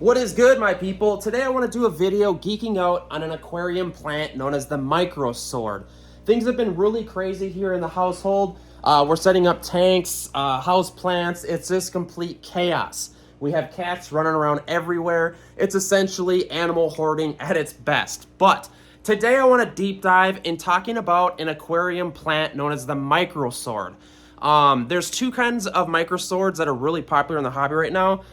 What is good, my people? Today I want to do a video geeking out on an aquarium plant known as the micro sword. Things have been really crazy here in the household. We're setting up tanks, house plants. It's just complete chaos. We have cats running around everywhere. It's essentially animal hoarding at its best. But today I want to deep dive in talking about an aquarium plant known as the micro sword. There's two kinds of micro swords that are really popular in the hobby right now.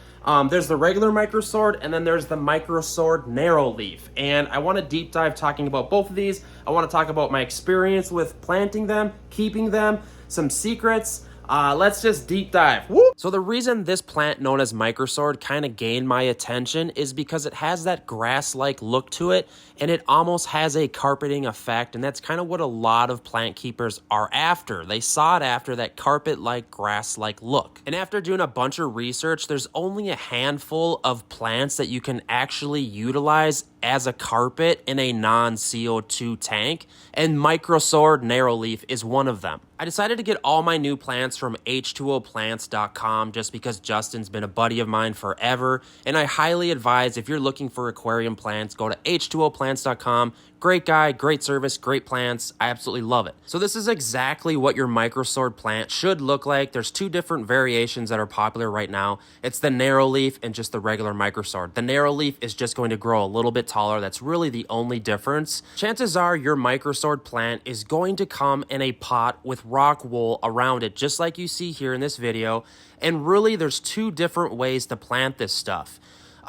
There's the regular micro sword, and then there's the micro sword narrow leaf. And I want to deep dive talking about both of these. I want to talk about my experience with planting them, keeping them, some secrets. Let's just deep dive. Woo! So the reason this plant known as micro sword kind of gained my attention is because it has that grass-like look to it, and it almost has a carpeting effect, and that's kind of what a lot of plant keepers are after. They sought after that carpet-like, grass-like look. And after doing a bunch of research, there's only a handful of plants that you can actually utilize as a carpet in a non-CO2 tank, and micro sword narrow leaf is one of them. I decided to get all my new plants from h2oplants.com just because Justin's been a buddy of mine forever, and I highly advise if you're looking for aquarium plants, go to h2oplants.com. Great guy, great service, great plants. I absolutely love it. So this is exactly what your micro sword plant should look like. There's two different variations that are popular right now. It's the narrow leaf and just the regular micro sword. The narrow leaf is just going to grow a little bit taller. That's really the only difference. Chances are your micro sword plant is going to come in a pot with rock wool around it, just like you see here in this video. And really, there's two different ways to plant this stuff.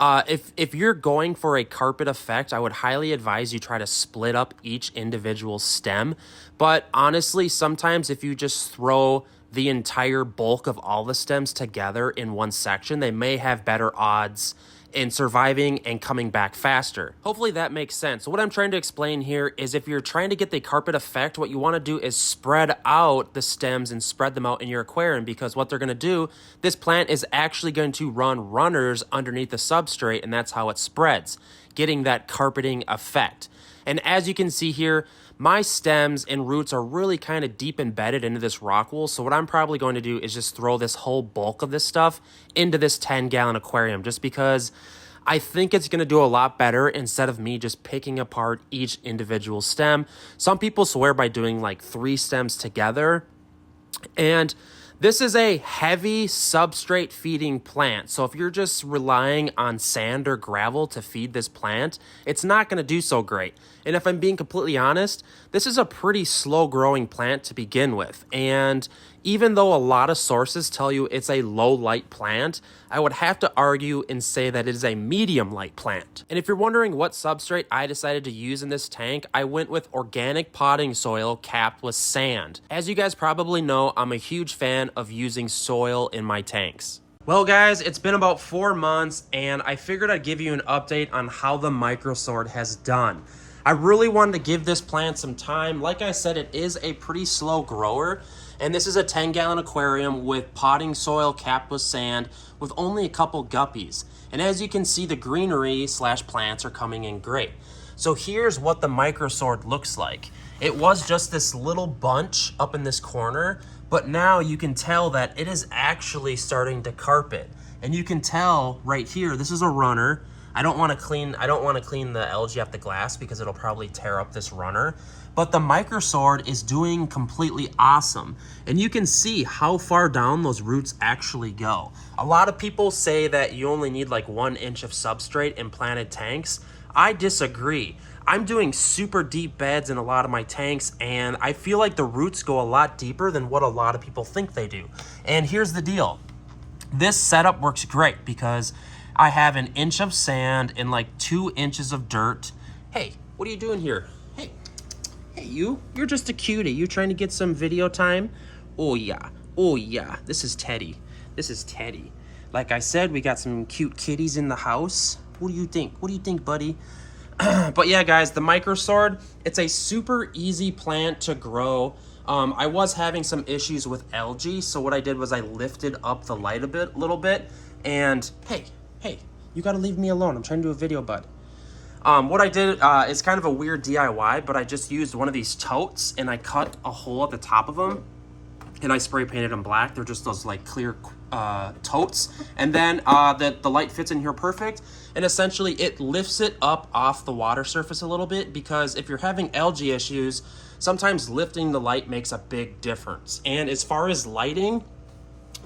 If you're going for a carpet effect, I would highly advise you try to split up each individual stem. But honestly, sometimes if you just throw the entire bulk of all the stems together in one section, they may have better odds in surviving and coming back faster. Hopefully that makes sense. So what I'm trying to explain here is if you're trying to get the carpet effect, what you want to do is spread out the stems and spread them out in your aquarium, because what they're going to do, this plant is actually going to run runners underneath the substrate, and that's how it spreads, getting that carpeting effect. And as you can see here, my stems and roots are really kind of deep embedded into this rock wool. So what I'm probably going to do is just throw this whole bulk of this stuff into this 10-gallon aquarium, just because I think it's going to do a lot better instead of me just picking apart each individual stem. Some people swear by doing like 3 stems together, and this is a heavy substrate feeding plant. So if you're just relying on sand or gravel to feed this plant, it's not going to do so great. And if I'm being completely honest, this is a pretty slow growing plant to begin with. And even though a lot of sources tell you it's a low light plant, I would have to argue and say that it is a medium light plant. And if you're wondering what substrate I decided to use in this tank, I went with organic potting soil capped with sand. As you guys probably know, I'm a huge fan of using soil in my tanks. Well guys, it's been about 4 months, and I figured I'd give you an update on how the micro sword has done. I really wanted to give this plant some time. Like I said, it is a pretty slow grower, and this is a 10-gallon aquarium with potting soil capped with sand with only a couple guppies. And as you can see, the greenery / plants are coming in great. So here's what the micro sword looks like. It was just this little bunch up in this corner, but now you can tell that it is actually starting to carpet. And you can tell right here, this is a runner. I don't want to clean the algae off the glass because it'll probably tear up this runner. But the micro sword is doing completely awesome. And you can see how far down those roots actually go. A lot of people say that you only need like 1 inch of substrate in planted tanks. I disagree. I'm doing super deep beds in a lot of my tanks, and I feel like the roots go a lot deeper than what a lot of people think they do. And here's the deal. This setup works great because I have 1 inch of sand and like 2 inches of dirt. Hey, what are you doing here? Hey, you're just a cutie. You trying to get some video time? Oh yeah, this is Teddy. Like I said, we got some cute kitties in the house. What do you think, buddy? But yeah, guys, the micro sword, it's a super easy plant to grow. I was having some issues with algae, so what I did was I lifted up the light a little bit, and hey, you gotta leave me alone. I'm trying to do a video, bud. What I did is kind of a weird DIY, but I just used one of these totes and I cut a hole at the top of them and I spray painted them black. They're just those like clear totes, and then the light fits in here perfect, and essentially it lifts it up off the water surface a little bit, because if you're having algae issues, sometimes lifting the light makes a big difference. And as far as lighting,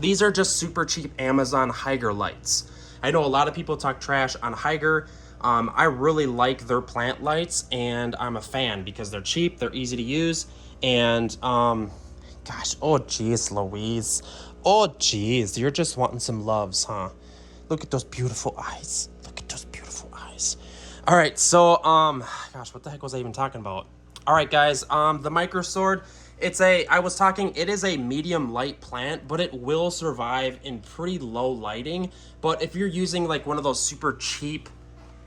these are just super cheap Amazon Haiger lights. I know a lot of people talk trash on Haiger. I really like their plant lights, and I'm a fan because they're cheap, they're easy to use, and gosh, oh geez, Louise. Oh geez, you're just wanting some loves, huh? Look at those beautiful eyes. Look at those beautiful eyes. All right, so gosh, what the heck was I even talking about? All right, guys, the micro sword. It is a medium light plant, but it will survive in pretty low lighting. But if you're using like one of those super cheap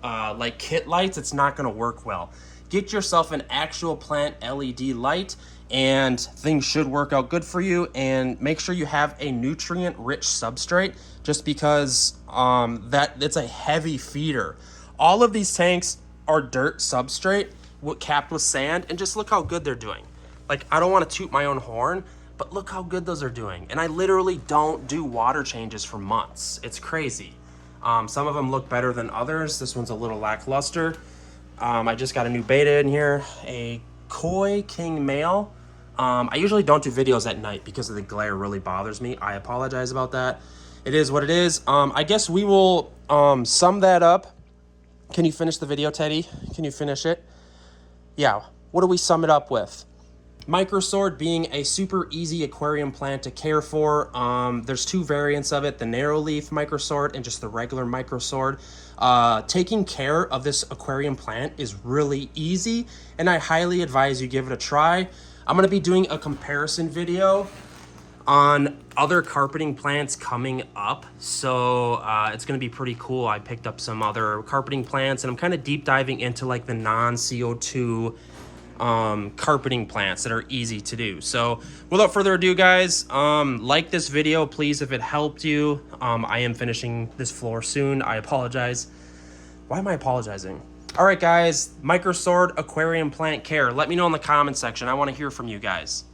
like kit lights, it's not gonna work well. Get yourself an actual plant LED light and things should work out good for you. And make sure you have a nutrient rich substrate, just because it's a heavy feeder. All of these tanks are dirt substrate capped with sand, and just look how good they're doing. Like, I don't want to toot my own horn, but look how good those are doing. And I literally don't do water changes for months. It's crazy. Some of them look better than others. This one's a little lackluster. I just got a new beta in here, a Koi King male. I usually don't do videos at night because of the glare really bothers me. I apologize about that. It is what it is. I guess we will sum that up. Can you finish the video, Teddy? Can you finish it? Yeah, what do we sum it up with? Microsword being a super easy aquarium plant to care for. There's two variants of it, the narrow leaf microsword and just the regular microsword. Taking care of this aquarium plant is really easy, and I highly advise you give it a try. I'm gonna be doing a comparison video on other carpeting plants coming up, so it's gonna be pretty cool. I picked up some other carpeting plants, and I'm kind of deep diving into like the non-CO2 carpeting plants that are easy to do. So without further ado, guys, like this video please if it helped you. I am finishing this floor soon. I apologize. Why am I apologizing? All right, guys, microsword aquarium plant care. Let me know in the comment section. I want to hear from you guys.